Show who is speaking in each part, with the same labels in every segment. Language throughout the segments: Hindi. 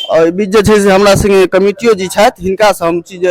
Speaker 1: और बीच जे छै से हमरा संगे कमिटियो जी छथि, हिनका से हम चीज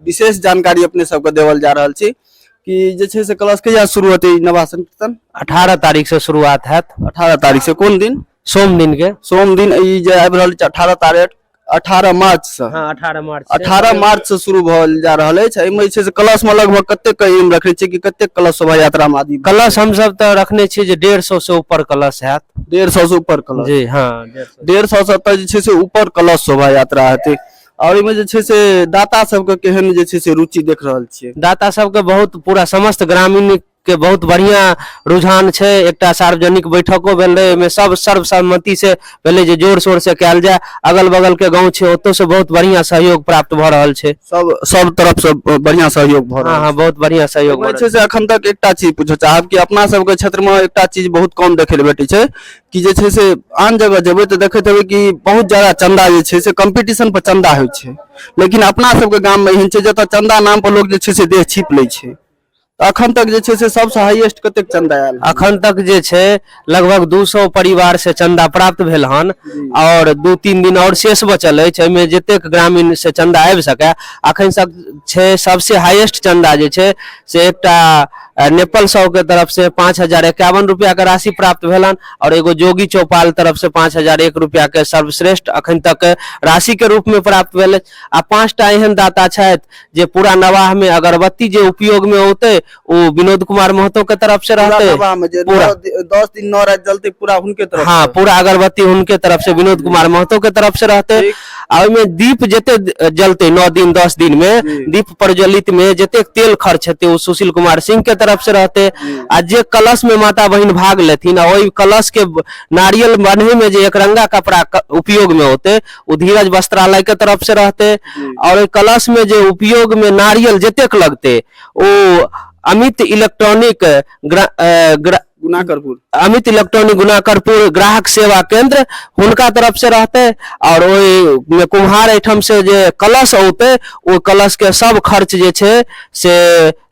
Speaker 1: विशेष जानकारी अपने सबके देवल जा रहल छी कि जे छै से क्लास कहिया शुरू होते नवासन कीर्तन?
Speaker 2: 18 तारीख से शुरुआत है।
Speaker 1: 18 तारीख से कोन दिन?
Speaker 2: सोम दिन के।
Speaker 1: सोम दिन ई जे आबि रहल छै 18 तारीख 18 मार्च से।
Speaker 2: हाँ 18 मार्च
Speaker 1: 18 मार्च से शुरू भल जा रहल है। एहिमे जे छै से कलश में लगभग कते के एम रखले छै कि कते कलश शोभा यात्रा में आदि?
Speaker 2: कलश हम सब तो रखने छी जे 150 से ऊपर कलश है।
Speaker 1: 150 से ऊपर कलश?
Speaker 2: जी हाँ
Speaker 1: 150 से तक जे छै से ऊपर कलश शोभा यात्रा हेतै। और इमे जे छै से दाता सबके केहन जे छै से रुचि देख रहल छियै?
Speaker 2: दाता सबके बहुत पूरा समस्त ग्रामीण के बहुत बढ़िया रुझान छै। एकटा सार्वजनिक बैठको भेलै, में सब सर्वसम्मति से भेलै जे जोर शोर से कयल जाय। अगल बगल के गांव छै ओतो से बहुत बढ़िया सहयोग प्राप्त भ रहल छै।
Speaker 1: सब तरफ से बढ़िया सहयोग भ रहल छै।
Speaker 2: हाँ बहुत बढ़िया सहयोग
Speaker 1: छै। से अखन तक एकटा चीज पूछो चाहब कि अपना सबके क्षेत्र में एकटा चीज बहुत कम देखे ले भेटै छै कि जे छै से आन जगह जेबै तऽ देखैत हेबै कि बहुत ज्यादा चंदा जे छै से कंपटीशन पर चंदा होइ छै, लेकिन अपना सबके गाम में एहन छै जतऽ चंदा नाम पर लोग जे छै से देह छीप लै छै। अखन तक जे छै से सबसे हाईएस्ट कतेक चंदा आयल?
Speaker 2: अखन तक जे छै लगभग 200 परिवार से चंदा प्राप्त भेल हन और 2-3 दिन और शेष बचल अछि। एहिमे जतेक ग्रामीण से चंदा आबि सके अखन तक छै। सबसे हाईएस्ट चंदा जे छै से एकटा नेपाल साउ के तरफ से 5051 रुपया के राशि प्राप्त भेलन और एगो जोगी चौपाल तरफ से 5001 रुपया के सर्वश्रेष्ठ अखन तक राशि के रूप में प्राप्त भेल। आ 5टा एहन दाता छथि जे पूरा नवाह में अगरबत्ती जे उपयोग में होते वो विनोद कुमार महतो के तरफ से रहते।
Speaker 1: पूरा 10 दिन 9 रात जलते पूरा उनके तरफ?
Speaker 2: हाँ पूरा अगरबत्ती उनके तरफ से विनोद कुमार महतो के तरफ से रहते। और में दीप जते जलते 9 दिन 10 दिन में दीप प्रज्वलित में जते तेल खर्च हेते वो सुशील कुमार सिंह के तरफ से रहते। आ जे कलश में माता बहन भाग लेथिन वही कलश के नारियल बन्हे में जे एकरंगा कपड़ा उपयोग में होते वो धीरज वस्त्रालय के तरफ से रहते। और कलश में जो उपयोग में नारियल जतेक लगते वो अमित इलेक्ट्रॉनिक
Speaker 1: गुनाकरपुर
Speaker 2: अमित इलेक्ट्रॉनिक गुनाकरपुर ग्राहक सेवा केंद्र हुनका तरफ से रहते। और वही कुम्हार एठम से जे कलश औते वो कलश के सब खर्च जे छे से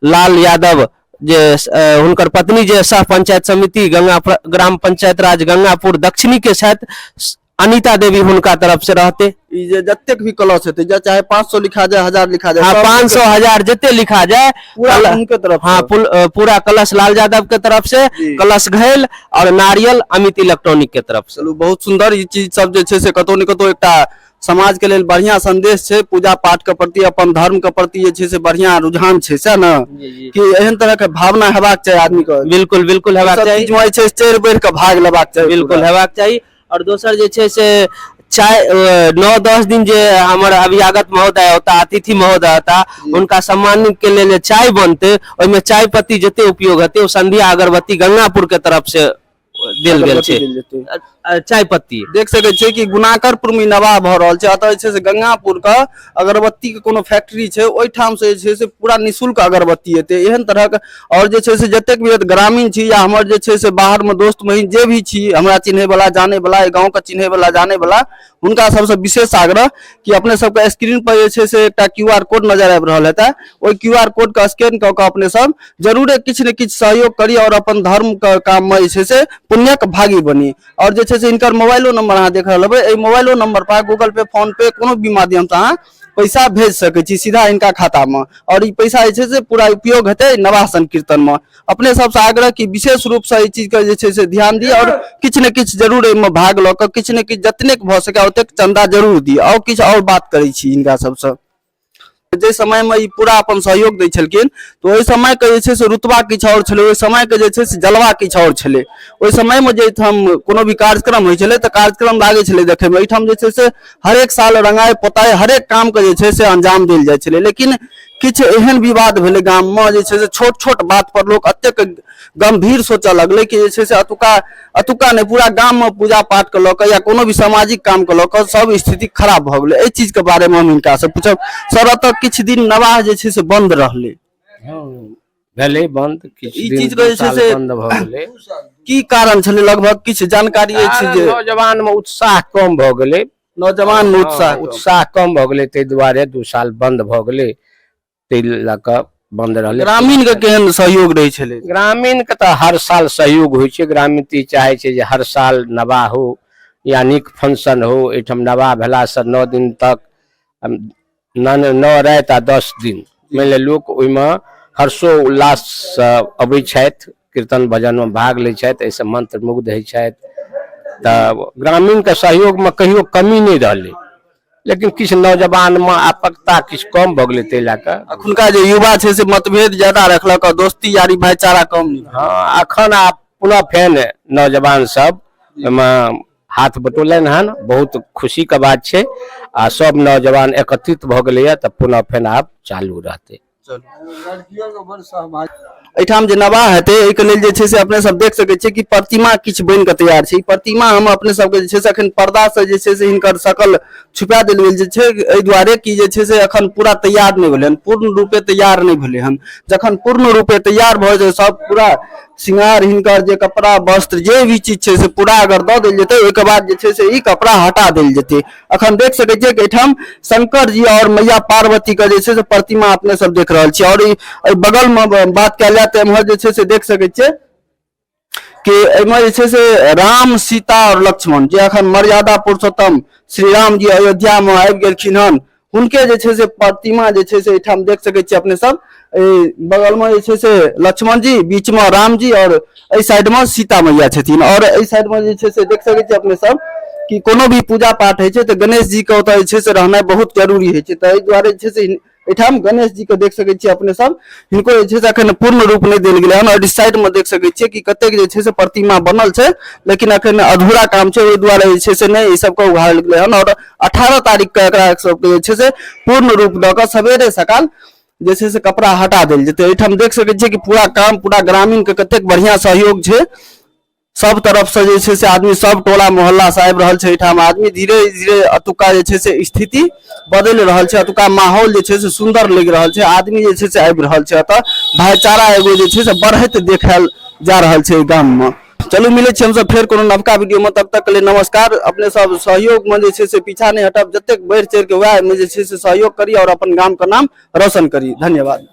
Speaker 2: लाल यादव जे हुनकर पत्नी जे सह पंचायत समिति ग्राम पंचायत राज गंगापुर दक्षिणी के छथि अनीता देवी हुनका तरफ से रहते।
Speaker 1: जतेक भी कलश हेते चाहे 500 लिखा जाए 1000 लिखा जाए,
Speaker 2: हाँ 500 1000 जते लिखा जाए
Speaker 1: पूरा उनके तरफ।
Speaker 2: हाँ पूरा कलश लाल यादव के तरफ से, कलश घैल और नारियल अमित इलेक्ट्रॉनिक के तरफ से।
Speaker 1: चलू बहुत सुंदर ई चीज सब जे छे से कतो न कतो एकटा समाज के लेल बढ़िया संदेश छे। पूजा पाठ के प्रति अपन धर्म के प्रति जे छे से बढ़िया रुझान छे से ना कि एहन तरह के भावना हेबाक चाही आदमी के।
Speaker 2: बिल्कुल बिल्कुल हेबाक चाही।
Speaker 1: चीज छे चढ़ बढ़ के भाग लेबाक चाही।
Speaker 2: बिल्कुल हेबाक चाही। और दोसर जे छे से चाय 9-10 दिन जे हमर अभियागत महोदय होता अतिथि महोदय होता उनका सम्मान के लिए चाय बनते ओइमे चाय पत्ती जते उपयोग होते वो संध्या अगरबत्ती गंगापुर के तरफ से देल गेल छे। चाय पत्ती
Speaker 1: देख सके छे कि गुनाकरपुर में नवाह भ रहल छे। अतः जे गंगापुर का अगरबत्ती के कोनो फैक्ट्री छे ओइ ठाम से जे से पूरा निशुल्क अगरबत्ती हेते एहन तरह के। और जे छे से जतेक भी ग्रामीण छी या हमर जे छे से बाहर में दोस्त महीन जे भी छी हमरा चिन्हे वाला जाने वाला गांव का चिन्हे वाला जाने वाला उनका सबसे विशेष आग्रह कि अपने सबके स्क्रीन पर जे छे से एकटा क्यूआर कोड नजर आबि रहल हेता ओइ क्यूआर कोड का स्कैन क के अपने सब जरूर किछ न किछ सहयोग करी और अपन धर्म के काम में जे छे से पुण्यक भागी बनी। और जे छे से इनकर मोबाइलो नंबर अहाँ देख रहल हेबै। ए मोबाइलो नंबर पर गूगल पे फोन पे कोनो भी माध्यम से अहाँ पैसा भेज सके छी सीधा इनका खाता में। और ई पैसा जे छे से पूरा उपयोग हेते नवासन कीर्तन में। अपने सबसे आग्रह कि विशेष रूप से ई चीज के जे छे से ध्यान दी और किछ न किछ जरूर एमे भाग ल के किछ न किछ जतनेक भ सके ओतेक चंदा जरूर दी। और किछ और बात करै छी इनका सबसे जे समय में ई पूरा अपन सहयोग दै छलखिन तो ओइ समय के जे छे से रुतबा किछ और छले, ओइ समय के जे छे से जलवा किछ और छले। ओइ समय में जे हम कोनो भी कार्यक्रम होय छले त कार्यक्रम लागे छले देखे में। एठाम जे छे से हर एक साल रंगाय पोताय हर एक काम के जे छे से अंजाम देल जाय छले। लेकिन किछ एहन विवाद भेले गाम में जे छे से छोट छोट बात पर लोग अतेक गंभीर सोचे लगले कि जे छे से अतुका ने पूरा गाम में पूजा पाठ के लक या कोनो भी सामाजिक काम के लक सब स्थिति खराब भ गेले। ए चीज के बारे में हम इनका से पूछब सर अत किछ दिन नवाह जे छे से बंद रहले
Speaker 2: भेले बंद किछ
Speaker 1: ई
Speaker 2: दिन
Speaker 1: चीज के जे छे से
Speaker 2: बंद भ गेले
Speaker 1: की कारण छले लगभग किछ जानकारी अछि जे
Speaker 2: नौजवान में उत्साह कम भ गेले।
Speaker 1: नौजवान में
Speaker 2: उत्साह कम भ गेले तै दुआरे 2 साल बंद भ गेले। तै लक बंद रहले।
Speaker 1: ग्रामीण के केहन सहयोग रहे छले?
Speaker 2: ग्रामीण के तो हर साल सहयोग होय छे। ग्रामीण ती चाहे छे जे हर साल नवाह हो
Speaker 3: या नीक फंक्शन हो, एहिठाम नवाह भेलासँ 9 दिन तक 9 राति आ 10 दिन मानि लिअ लोक ओहिमे हर्षो उल्लाससँ अबै छथि, कीर्तन भजनमे भाग लै छथि, एहिसँ मंत्रमुग्ध होइ छथि। तऽ ग्रामीणके सहयोगमे कहियो कमी नहि रहलै, लेकिन किछु नौजवानमे आपकता किछु कम भऽ गेलै, ताहि लए कऽ
Speaker 1: अखुनका जे युवा छै से मतभेद ज्यादा रखलक, दोस्ती यारी भाईचारा कम नहीं।
Speaker 3: हाँ एखन आब पुनः फेन नौजवान सब एहिमे हाथ बटोलनि हन, बहुत खुशी के बात छै आ सब नौजवान एकत्रित भऽ गेलैया तऽ पुनः फेन आब चालू रहतै।
Speaker 1: एहिठाम जे नवाह हेतै एहिके लेल जे छै से अपने सब देख सकै छियै कि प्रतिमा किछु बनि कऽ तैयार छै। ई प्रतिमा हम अपने सबके जे छै से अखन पर्दा से जे छै से हिनकर शकल छुपा देल गेल जे छै, एहि दुआरे कि जे छै से अखन पूरा तैयार नहि भेलै हन, पूर्ण रूपे तैयार नहीं भेलै हन। जखन पूर्ण रूपे तैयार भऽ जेतै, सब पूरा श्रृंगार हिनकर जे कपड़ा वस्त्र जे भी चीज छै से पूरा अगर दऽ देल जेतै, ओहिके बाद जे छै से ई कपड़ा हटा देल जेतै। अखन देख सकै छियै कि एहिठाम शंकर जी और मैया पार्वती के जे छै से प्रतिमा अपने सब देख रहल छियै। और ई बगल में बात कयल जाय तऽ एम्हर जे छै से देख सकै छियै कि एहिमे जे छै से राम सीता और लक्ष्मण जे अखन मर्यादा पुरुषोत्तम श्री राम जी अयोध्या में आबि गेलखिन हन, हुनके जे छै से प्रतिमा जे छै से एहिठाम देख सकै छियै अपने सब। बगल में जे छै से लक्ष्मण जी, बीच में राम जी और एहि साइड में सीता मैया छथिन। और एहि साइड में जे छै से देख सकै छियै अपने सब कि कोनो भी पूजा पाठ होइ छै तऽ गणेश जी के ओतऽ जे छै से रहनाइ बहुत जरूरी होइ छै। तऽ एहि दुआरे जे छै से एहिठाम गणेश जी के देख सकै छियै अपने सब, हिनको जे छै से अखन पूर्ण रूप नहीं देल गेलै हन। और इस साइड में देख सकै छियै कि कतेक जे छै से प्रतिमा बनल छै, लेकिन अखन अधूरा काम छै, ओहि दुआरे जे छै से नहीं ई सबके उघाड़ल गेलै हन। और 18 तारीख के एकरा सबके जे छै से पूर्ण रूप दऽ कऽ सबेरे सकाल जे छै से कपड़ा हटा देल जेतै। एहिठाम देख सकै छियै कि पूरा काम पूरा ग्रामीण के कतेक बढ़िया सहयोग छै, सब तरफ से जे छै से आदमी सब टोला मोहल्ला से आबि रहल छै। एहिठाम आदमी धीरे धीरे अतुका जे छै से स्थिति बदलि रहल छै, अतुका माहौल जे छै से सुंदर लग रहल छै, आदमी जे छै से आबि रहल छै एतऽ, भाईचारा एगो जे छै से बढ़ैत देखायल जा रहल छै गाम में। चलू मिले छी हमसब फेर कोनो नवका वीडियो में, तब तक के लिए नमस्कार। अपने सब सहयोग में जे छै से पीछा नहीं हटब, जतेक बढ़ि चढ़ि के वएह में जे छै से सहयोग करी और अपन गाम का नाम रोशन करी। धन्यवाद।